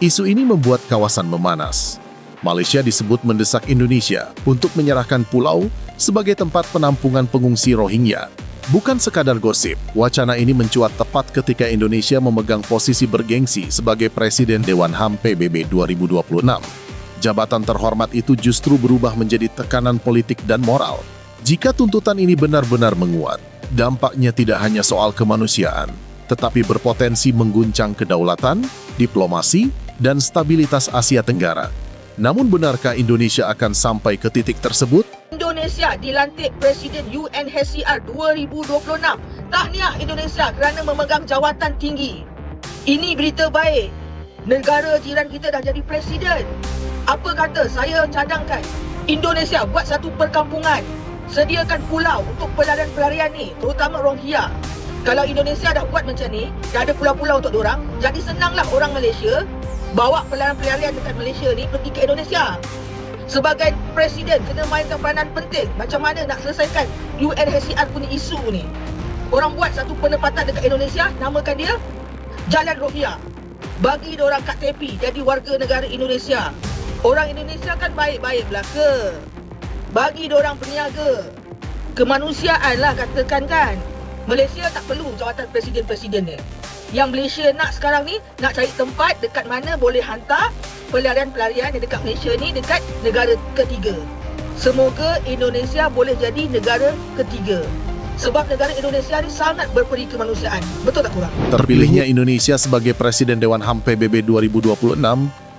Isu ini membuat kawasan memanas. Malaysia disebut mendesak Indonesia untuk menyerahkan pulau sebagai tempat penampungan pengungsi Rohingya. Bukan sekadar gosip, wacana ini mencuat tepat ketika Indonesia memegang posisi bergengsi sebagai Presiden Dewan HAM PBB 2026. Jabatan terhormat itu justru berubah menjadi tekanan politik dan moral. Jika tuntutan ini benar-benar menguat, dampaknya tidak hanya soal kemanusiaan, tetapi berpotensi mengguncang kedaulatan, diplomasi, dan stabilitas Asia Tenggara. Namun benarkah Indonesia akan sampai ke titik tersebut? Indonesia dilantik Presiden UNHCR 2026. Tahniah Indonesia kerana memegang jawatan tinggi. Ini berita baik. Negara jiran kita dah jadi presiden. Apa kata saya cadangkan Indonesia buat satu perkampungan. Sediakan pulau untuk pelarian-pelarian ni, terutama Rohingya. Kalau Indonesia dah buat macam ni, dah ada pulau-pulau untuk diorang, jadi senanglah orang Malaysia bawa pelarian-pelarian dekat Malaysia ni pergi ke Indonesia. Sebagai presiden kena mainkan peranan penting macam mana nak selesaikan UNHCR punya isu ni. Orang buat satu penempatan dekat Indonesia, namakan dia Jalan Rohingya. Bagi diorang KTP jadi warga negara Indonesia. Orang Indonesia kan baik-baik belaka. Bagi diorang peniaga. Kemanusiaan lah katakan kan. Malaysia tak perlu jawatan presiden-presiden ni. Yang Malaysia nak sekarang ni, nak cari tempat dekat mana boleh hantar pelarian-pelarian yang dekat Malaysia ni dekat negara ketiga. Semoga Indonesia boleh jadi negara ketiga. Sebab negara Indonesia ni sangat berperi kemanusiaan. Betul tak kurang? Terpilihnya Indonesia sebagai Presiden Dewan HAM PBB 2026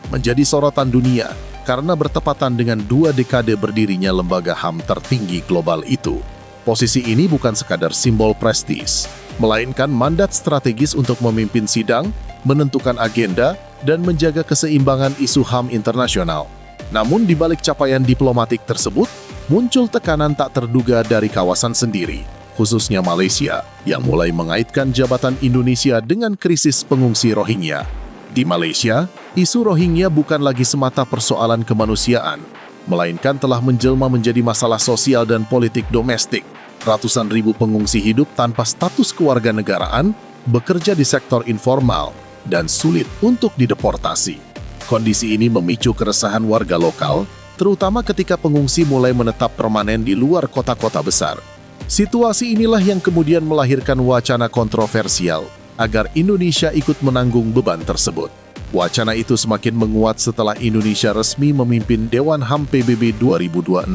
menjadi sorotan dunia karena bertepatan dengan 2 dekade berdirinya lembaga HAM tertinggi global itu. Posisi ini bukan sekadar simbol prestis, melainkan mandat strategis untuk memimpin sidang, menentukan agenda, dan menjaga keseimbangan isu HAM internasional. Namun di balik capaian diplomatik tersebut, muncul tekanan tak terduga dari kawasan sendiri, khususnya Malaysia, yang mulai mengaitkan jabatan Indonesia dengan krisis pengungsi Rohingya. Di Malaysia, isu Rohingya bukan lagi semata persoalan kemanusiaan, melainkan telah menjelma menjadi masalah sosial dan politik domestik. Ratusan ribu pengungsi hidup tanpa status kewarganegaraan, bekerja di sektor informal, dan sulit untuk dideportasi. Kondisi ini memicu keresahan warga lokal, terutama ketika pengungsi mulai menetap permanen di luar kota-kota besar. Situasi inilah yang kemudian melahirkan wacana kontroversial agar Indonesia ikut menanggung beban tersebut. Wacana itu semakin menguat setelah Indonesia resmi memimpin Dewan HAM PBB 2026.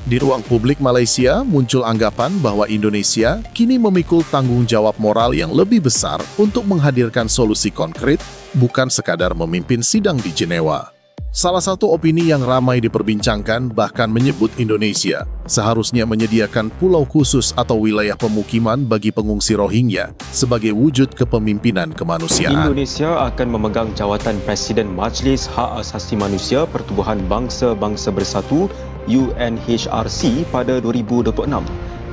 Di ruang publik Malaysia muncul anggapan bahwa Indonesia kini memikul tanggung jawab moral yang lebih besar untuk menghadirkan solusi konkret, bukan sekadar memimpin sidang di Jenewa. Salah satu opini yang ramai diperbincangkan bahkan menyebut Indonesia seharusnya menyediakan pulau khusus atau wilayah pemukiman bagi pengungsi Rohingya sebagai wujud kepemimpinan kemanusiaan. Indonesia akan memegang jawatan Presiden Majlis Hak Asasi Manusia Pertubuhan Bangsa-Bangsa Bersatu UNHRC pada 2026.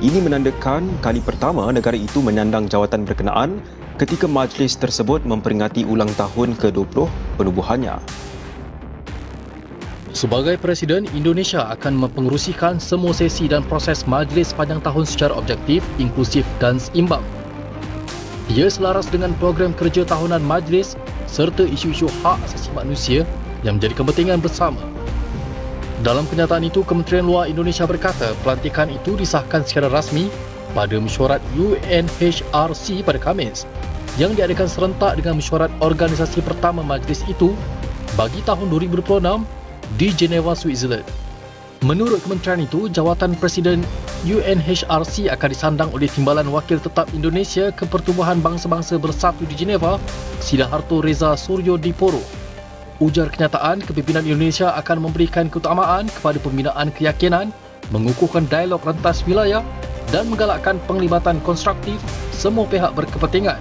Ini menandakan kali pertama negara itu menyandang jawatan berkenaan ketika majlis tersebut memperingati ulang tahun ke-20 penubuhannya. Sebagai Presiden, Indonesia akan mempengerusikan semua sesi dan proses majlis sepanjang tahun secara objektif, inklusif dan seimbang. Ia selaras dengan program kerja tahunan majlis serta isu-isu hak asasi manusia yang menjadi kepentingan bersama. Dalam kenyataan itu, Kementerian Luar Indonesia berkata pelantikan itu disahkan secara rasmi pada mesyuarat UNHRC pada Khamis yang diadakan serentak dengan mesyuarat organisasi pertama majlis itu bagi tahun 2026 di Geneva, Switzerland. Menurut kementerian itu, jawatan Presiden UNHRC akan disandang oleh Timbalan Wakil Tetap Indonesia ke Pertubuhan Bangsa-Bangsa Bersatu di Geneva, Sidaharto Reza Suryodipuro. Ujar kenyataan, kepimpinan Indonesia akan memberikan keutamaan kepada pembinaan keyakinan, mengukuhkan dialog rentas wilayah dan menggalakkan penglibatan konstruktif semua pihak berkepentingan.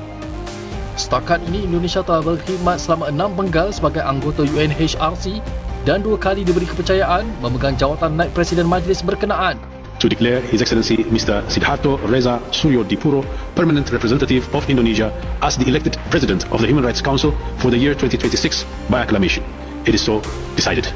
Setakat ini, Indonesia telah berkhidmat selama 6 penggal sebagai anggota UNHRC dan 2 kali diberi kepercayaan memegang jawatan naib Presiden Majlis berkenaan. To declare His Excellency Mr. Siddhartho Reza Suryodipuro, Permanent Representative of Indonesia, as the elected President of the Human Rights Council for the year 2026 by acclamation. It is so decided.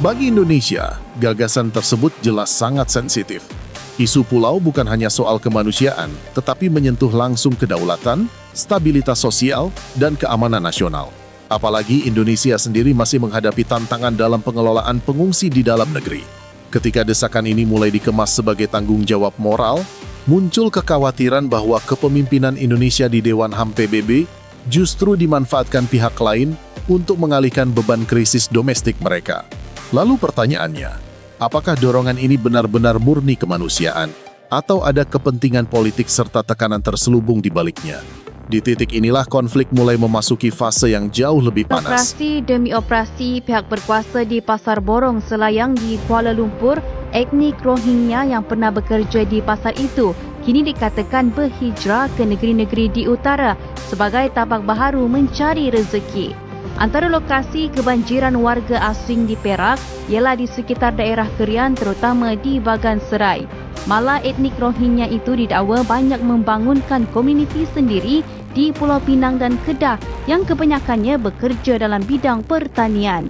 Bagi Indonesia, gagasan tersebut jelas sangat sensitif. Isu pulau bukan hanya soal kemanusiaan, tetapi menyentuh langsung kedaulatan, stabilitas sosial, dan keamanan nasional. Apalagi Indonesia sendiri masih menghadapi tantangan dalam pengelolaan pengungsi di dalam negeri. Ketika desakan ini mulai dikemas sebagai tanggung jawab moral, muncul kekhawatiran bahwa kepemimpinan Indonesia di Dewan HAM PBB justru dimanfaatkan pihak lain untuk mengalihkan beban krisis domestik mereka. Lalu pertanyaannya, apakah dorongan ini benar-benar murni kemanusiaan atau ada kepentingan politik serta tekanan terselubung di baliknya? Di titik inilah konflik mulai memasuki fase yang jauh lebih panas. Operasi demi operasi pihak berkuasa di Pasar Borong Selayang di Kuala Lumpur, etnik Rohingya yang pernah bekerja di pasar itu kini dikatakan berhijrah ke negeri-negeri di utara sebagai tapak baharu mencari rezeki. Antara lokasi kebanjiran warga asing di Perak ialah di sekitar daerah Kerian terutama di Bagan Serai. Malah etnik Rohingya itu didakwa banyak membangunkan komuniti sendiri di Pulau Pinang dan Kedah yang kebanyakannya bekerja dalam bidang pertanian.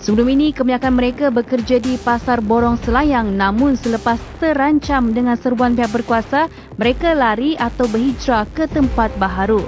Sebelum ini, kebanyakan mereka bekerja di Pasar Borong Selayang, namun selepas terancam dengan serbuan pihak berkuasa, mereka lari atau berhijrah ke tempat baharu.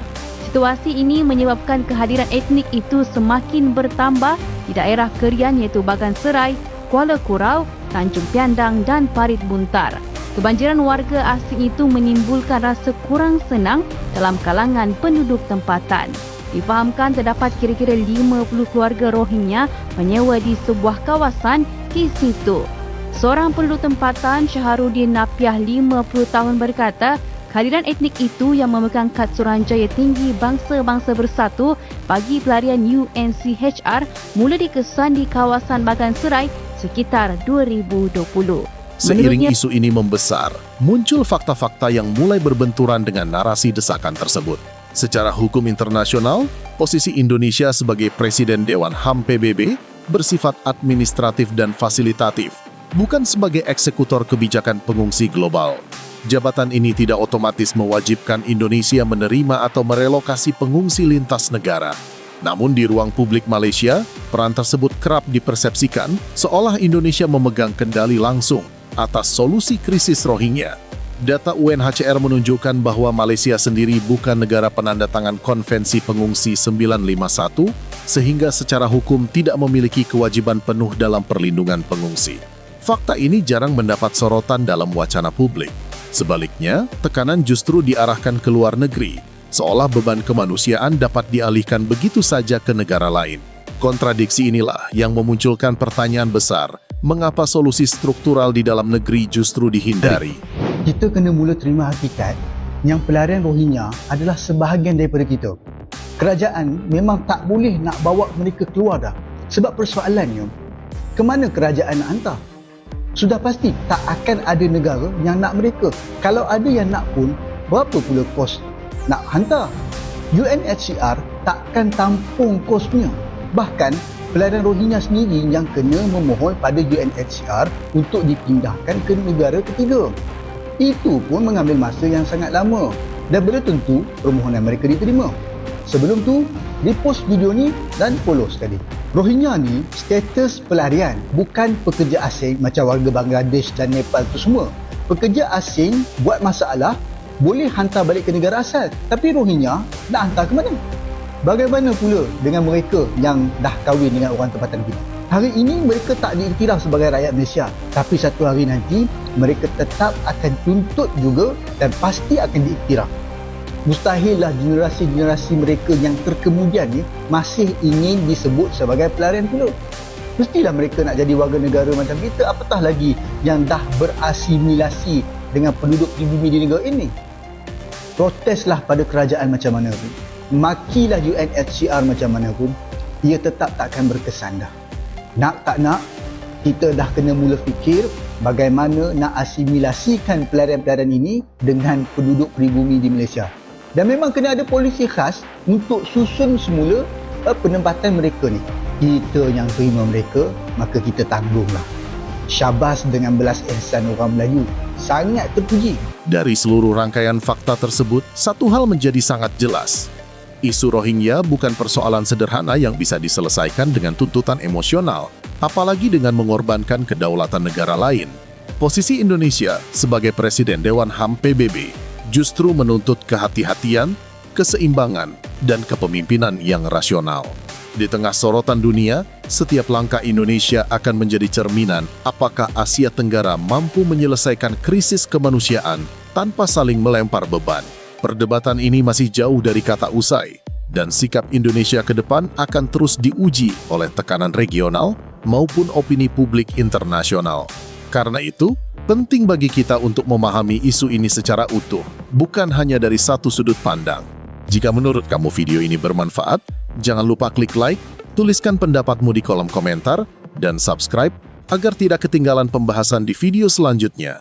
Situasi ini menyebabkan kehadiran etnik itu semakin bertambah di daerah Kerian iaitu Bagan Serai, Kuala Kurau, Tanjung Piandang dan Parit Buntar. Kebanjiran warga asing itu menimbulkan rasa kurang senang dalam kalangan penduduk tempatan. Difahamkan terdapat kira-kira 50 keluarga Rohingya menyewa di sebuah kawasan di situ. Seorang penduduk tempatan, Syaharudin Napiah 50 tahun berkata, kehadiran etnik itu yang memegang kad Suruhanjaya Tinggi Bangsa-Bangsa Bersatu bagi pelarian UNCHR mula dikesan di kawasan Bagan Serai sekitar 2020. Seiring isu ini membesar, muncul fakta-fakta yang mulai berbenturan dengan narasi desakan tersebut. Secara hukum internasional, posisi Indonesia sebagai Presiden Dewan HAM PBB bersifat administratif dan fasilitatif, bukan sebagai eksekutor kebijakan pengungsi global. Jabatan ini tidak otomatis mewajibkan Indonesia menerima atau merelokasi pengungsi lintas negara. Namun di ruang publik Malaysia, peran tersebut kerap dipersepsikan seolah Indonesia memegang kendali langsung atas solusi krisis Rohingya. Data UNHCR menunjukkan bahwa Malaysia sendiri bukan negara penandatangan Konvensi Pengungsi 951, sehingga secara hukum tidak memiliki kewajiban penuh dalam perlindungan pengungsi. Fakta ini jarang mendapat sorotan dalam wacana publik. Sebaliknya, tekanan justru diarahkan ke luar negeri, seolah beban kemanusiaan dapat dialihkan begitu saja ke negara lain. Kontradiksi inilah yang memunculkan pertanyaan besar, mengapa solusi struktural di dalam negeri justru dihindari? Kita kena mula terima hakikat yang pelarian Rohingya adalah sebahagian daripada kita. Kerajaan memang tak boleh nak bawa mereka keluar dah. Sebab persoalannya, ke mana kerajaan nak hantar? Sudah pasti tak akan ada negara yang nak mereka. Kalau ada yang nak pun, berapa pula kos nak hantar? UNHCR takkan tampung kosnya. Bahkan, pelarian Rohingya sendiri yang kena memohon pada UNHCR untuk dipindahkan ke negara ketiga. Itu pun mengambil masa yang sangat lama dan belum tentu permohonan mereka diterima. Sebelum tu, repost video ni dan follow sekali. Rohingya ni status pelarian, bukan pekerja asing macam warga Bangladesh dan Nepal tu semua. Pekerja asing buat masalah, boleh hantar balik ke negara asal. Tapi Rohingya nak hantar ke mana? Bagaimana pula dengan mereka yang dah kahwin dengan orang tempatan kita? Hari ini mereka tak diiktiraf sebagai rakyat Malaysia, tapi satu hari nanti mereka tetap akan tuntut juga dan pasti akan diiktiraf. Mustahillah generasi-generasi mereka yang terkemudian ni masih ingin disebut sebagai pelarian pula. Mestilah mereka nak jadi warga negara macam kita, apatah lagi yang dah berasimilasi dengan penduduk pribumi di negara ini. Proteslah pada kerajaan macam mana pun, makilah UNHCR macam mana pun, ia tetap takkan berkesan dah. Nak tak nak, kita dah kena mula fikir bagaimana nak asimilasikan pelarian-pelarian ini dengan penduduk pribumi di Malaysia. Dan memang kena ada polisi khas untuk susun semula penempatan mereka ni. Kita yang terima mereka, maka kita tanggunglah. Syabas dengan belas ihsan orang Melayu. Sangat terpuji. Dari seluruh rangkaian fakta tersebut, satu hal menjadi sangat jelas. Isu Rohingya bukan persoalan sederhana yang bisa diselesaikan dengan tuntutan emosional, apalagi dengan mengorbankan kedaulatan negara lain. Posisi Indonesia sebagai Presiden Dewan HAM PBB justru menuntut kehati-hatian, keseimbangan, dan kepemimpinan yang rasional. Di tengah sorotan dunia, setiap langkah Indonesia akan menjadi cerminan apakah Asia Tenggara mampu menyelesaikan krisis kemanusiaan tanpa saling melempar beban. Perdebatan ini masih jauh dari kata usai, dan sikap Indonesia ke depan akan terus diuji oleh tekanan regional maupun opini publik internasional. Karena itu, penting bagi kita untuk memahami isu ini secara utuh, bukan hanya dari satu sudut pandang. Jika menurut kamu video ini bermanfaat, jangan lupa klik like, tuliskan pendapatmu di kolom komentar, dan subscribe agar tidak ketinggalan pembahasan di video selanjutnya.